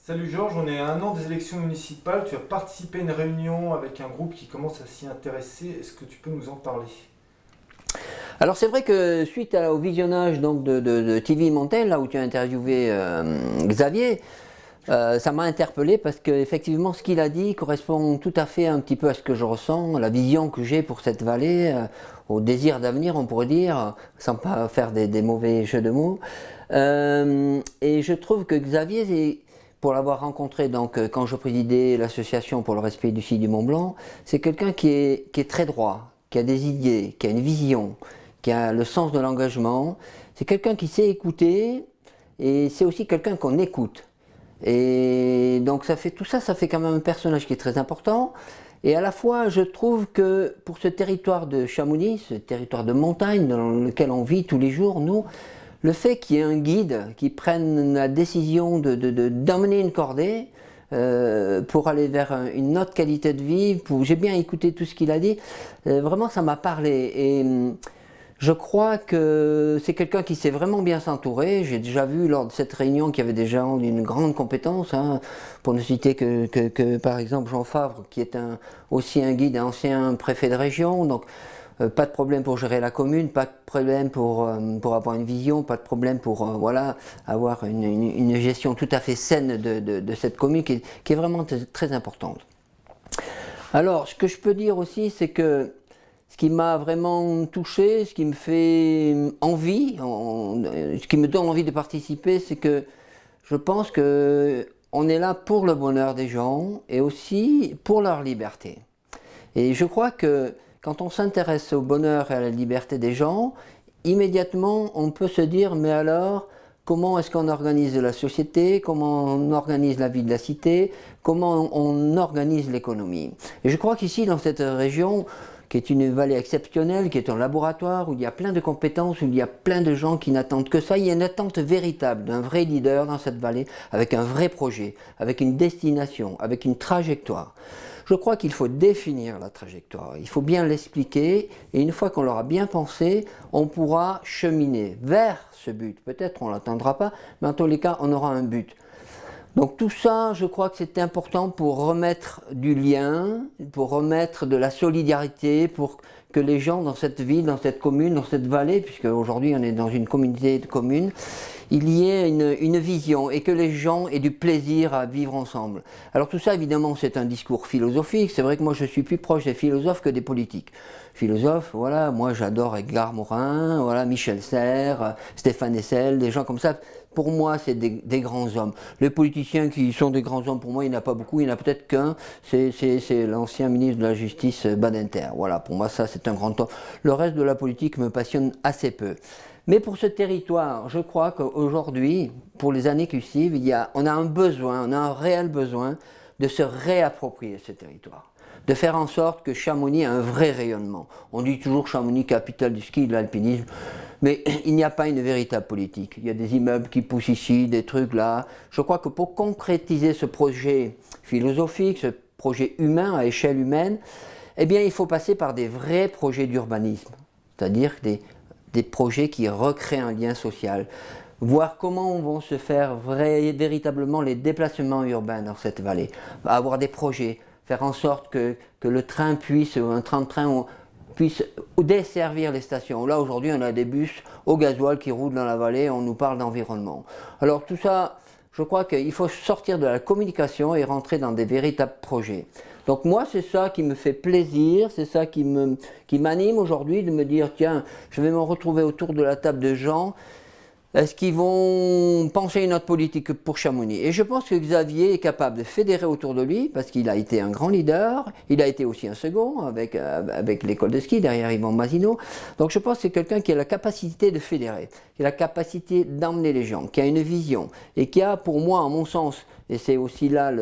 Salut Georges, on est à un an des élections municipales. Tu as participé à une réunion avec un groupe qui commence à s'y intéresser. Est-ce que tu peux nous en parler? Alors c'est vrai que suite au visionnage donc, de TV Montel, là où tu as interviewé Xavier, ça m'a interpellé parce qu'effectivement ce qu'il a dit correspond tout à fait un petit peu à ce que je ressens, la vision que j'ai pour cette vallée, au désir d'avenir on pourrait dire, sans pas faire des mauvais jeux de mots. Et je trouve que Xavier, pour l'avoir rencontré donc, quand je présidais l'association pour le respect du site du Mont Blanc, c'est quelqu'un qui est très droit, qui a des idées, qui a une vision, qui a le sens de l'engagement. C'est quelqu'un qui sait écouter et c'est aussi quelqu'un qu'on écoute. Et donc ça fait tout ça, ça fait quand même un personnage qui est très important. Et à la fois, je trouve que pour ce territoire de Chamonix, ce territoire de montagne dans lequel on vit tous les jours, nous, le fait qu'il y ait un guide qui prenne la décision d'emmener une cordée pour aller vers une autre qualité de vie, j'ai bien écouté tout ce qu'il a dit, vraiment ça m'a parlé. Et je crois que c'est quelqu'un qui sait vraiment bien s'entourer. J'ai déjà vu lors de cette réunion qu'il y avait des gens d'une grande compétence, hein, pour ne citer que par exemple Jean Favre, qui est aussi un guide, un ancien préfet de région. Donc pas de problème pour gérer la commune, pas de problème pour avoir une vision, pas de problème pour voilà, avoir une gestion tout à fait saine de cette commune qui est vraiment très importante. Alors, ce que je peux dire aussi, c'est que ce qui m'a vraiment touché, ce qui me fait envie, ce qui me donne envie de participer, c'est que je pense que on est là pour le bonheur des gens et aussi pour leur liberté. Et je crois que quand on s'intéresse au bonheur et à la liberté des gens, immédiatement on peut se dire mais alors comment est-ce qu'on organise la société, comment on organise la vie de la cité, comment on organise l'économie. Et je crois qu'ici dans cette région, qui est une vallée exceptionnelle, qui est un laboratoire où il y a plein de compétences, où il y a plein de gens qui n'attendent que ça. Il y a une attente véritable d'un vrai leader dans cette vallée, avec un vrai projet, avec une destination, avec une trajectoire. Je crois qu'il faut définir la trajectoire, il faut bien l'expliquer, et une fois qu'on l'aura bien pensé, on pourra cheminer vers ce but. Peut-être on ne l'atteindra pas, mais en tous les cas, on aura un but. Donc tout ça, je crois que c'est important pour remettre du lien, pour remettre de la solidarité, pour que les gens dans cette ville, dans cette commune, dans cette vallée, puisque aujourd'hui on est dans une communauté de communes, il y ait une vision et que les gens aient du plaisir à vivre ensemble. Alors tout ça, évidemment, c'est un discours philosophique. C'est vrai que moi, je suis plus proche des philosophes que des politiques. Philosophes, voilà, moi j'adore Edgar Morin, voilà, Michel Serres, Stéphane Hessel, des gens comme ça. Pour moi, c'est des grands hommes. Les politiciens qui sont des grands hommes, pour moi, il n'y en a pas beaucoup. Il n'y en a peut-être qu'un. C'est l'ancien ministre de la Justice, Badinter. Voilà, pour moi, ça, c'est un grand homme. Le reste de la politique me passionne assez peu. Mais pour ce territoire, je crois qu'aujourd'hui, pour les années qui suivent, on a un besoin, on a un réel besoin de se réapproprier ce territoire. De faire en sorte que Chamonix ait un vrai rayonnement. On dit toujours Chamonix, capitale du ski et de l'alpinisme. Mais il n'y a pas une véritable politique. Il y a des immeubles qui poussent ici, des trucs là. Je crois que pour concrétiser ce projet philosophique, ce projet humain à échelle humaine, eh bien, il faut passer par des vrais projets d'urbanisme. C'est-à-dire des projets qui recréent un lien social. Voir comment vont se faire véritablement les déplacements urbains dans cette vallée. Avoir des projets, faire en sorte que le train puisse, un train puisse desservir les stations. Là aujourd'hui on a des bus au gasoil qui roulent dans la vallée, on nous parle d'environnement. Alors tout ça, je crois qu'il faut sortir de la communication et rentrer dans des véritables projets. Donc moi c'est ça qui me fait plaisir, c'est ça qui m'anime aujourd'hui de me dire tiens, je vais me retrouver autour de la table de gens. Est-ce qu'ils vont penser une autre politique pour Chamonix? Et je pense que Xavier est capable de fédérer autour de lui, parce qu'il a été un grand leader, il a été aussi un second avec l'école de ski, derrière Yvan Mazineau. Donc je pense que c'est quelqu'un qui a la capacité de fédérer, qui a la capacité d'emmener les gens, qui a une vision, et qui a pour moi, en mon sens, et c'est aussi là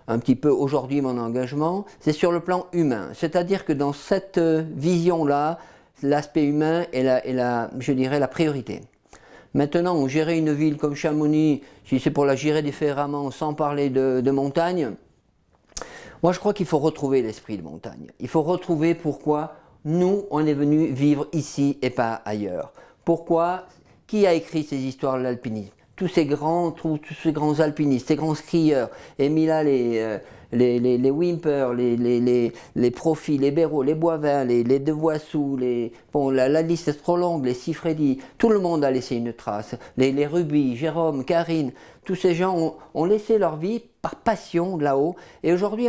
un petit peu aujourd'hui mon engagement, c'est sur le plan humain. C'est-à-dire que dans cette vision-là, l'aspect humain est je dirais, la priorité. Maintenant, gérer une ville comme Chamonix, si c'est pour la gérer différemment, sans parler de montagne, moi je crois qu'il faut retrouver l'esprit de montagne. Il faut retrouver pourquoi nous, on est venus vivre ici et pas ailleurs. Pourquoi? Qui a écrit ces histoires de l'alpinisme? tous ces grands alpinistes, ces grands skieurs, et mis là les Wimper, les Profils, les Béraud, les Boivin, les Devoissou, la liste est trop longue, les Siffredi, tout le monde a laissé une trace. Les Ruby, Jérôme, Karine, tous ces gens ont laissé leur vie par passion là-haut. Et aujourd'hui,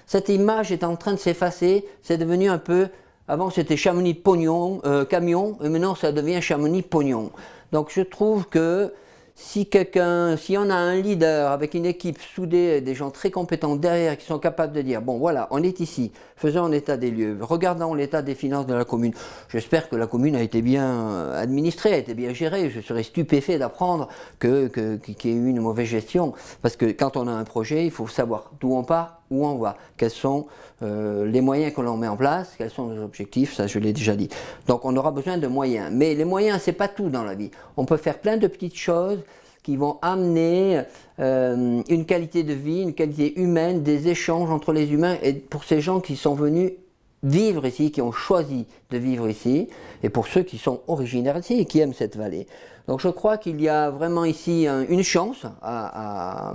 cette image est en train de s'effacer. C'est devenu un peu... Avant, c'était Chamonix pognon, camion, et maintenant, ça devient Chamonix pognon. Donc, je trouve que si on a un leader avec une équipe soudée, des gens très compétents derrière qui sont capables de dire, bon voilà, on est ici, faisons un état des lieux, regardons l'état des finances de la commune. J'espère que la commune a été bien administrée, a été bien gérée. Je serais stupéfait d'apprendre qu'il y ait eu une mauvaise gestion. Parce que quand on a un projet, il faut savoir d'où on part, où on va, quels sont les moyens que l'on met en place, quels sont nos objectifs, ça je l'ai déjà dit. Donc on aura besoin de moyens. Mais les moyens, c'est pas tout dans la vie. On peut faire plein de petites choses qui vont amener une qualité de vie, une qualité humaine, des échanges entre les humains, et pour ces gens qui sont venus vivre ici, qui ont choisi de vivre ici, et pour ceux qui sont originaires ici et qui aiment cette vallée. Donc je crois qu'il y a vraiment ici une chance à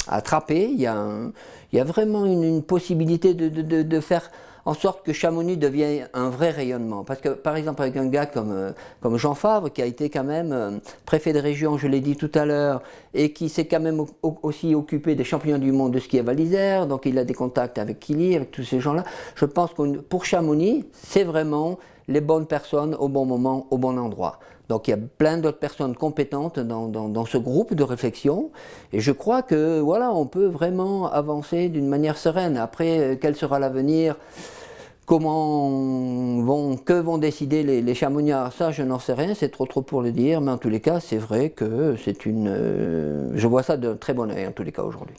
attraper, il y a vraiment une possibilité de faire en sorte que Chamonix devienne un vrai rayonnement. Parce que, par exemple, avec un gars comme Jean Favre, qui a été quand même préfet de région, je l'ai dit tout à l'heure, et qui s'est quand même aussi occupé des champions du monde de ski à Val d'Isère, donc il a des contacts avec Kili, avec tous ces gens-là. Je pense que pour Chamonix, c'est vraiment les bonnes personnes au bon moment, au bon endroit. Donc il y a plein d'autres personnes compétentes dans ce groupe de réflexion, et je crois que voilà, on peut vraiment avancer d'une manière sereine. Après, quel sera l'avenir, que vont décider les Chamonniards, ça je n'en sais rien, c'est trop pour le dire, mais en tous les cas c'est vrai que je vois ça d'un très bon œil en tous les cas aujourd'hui.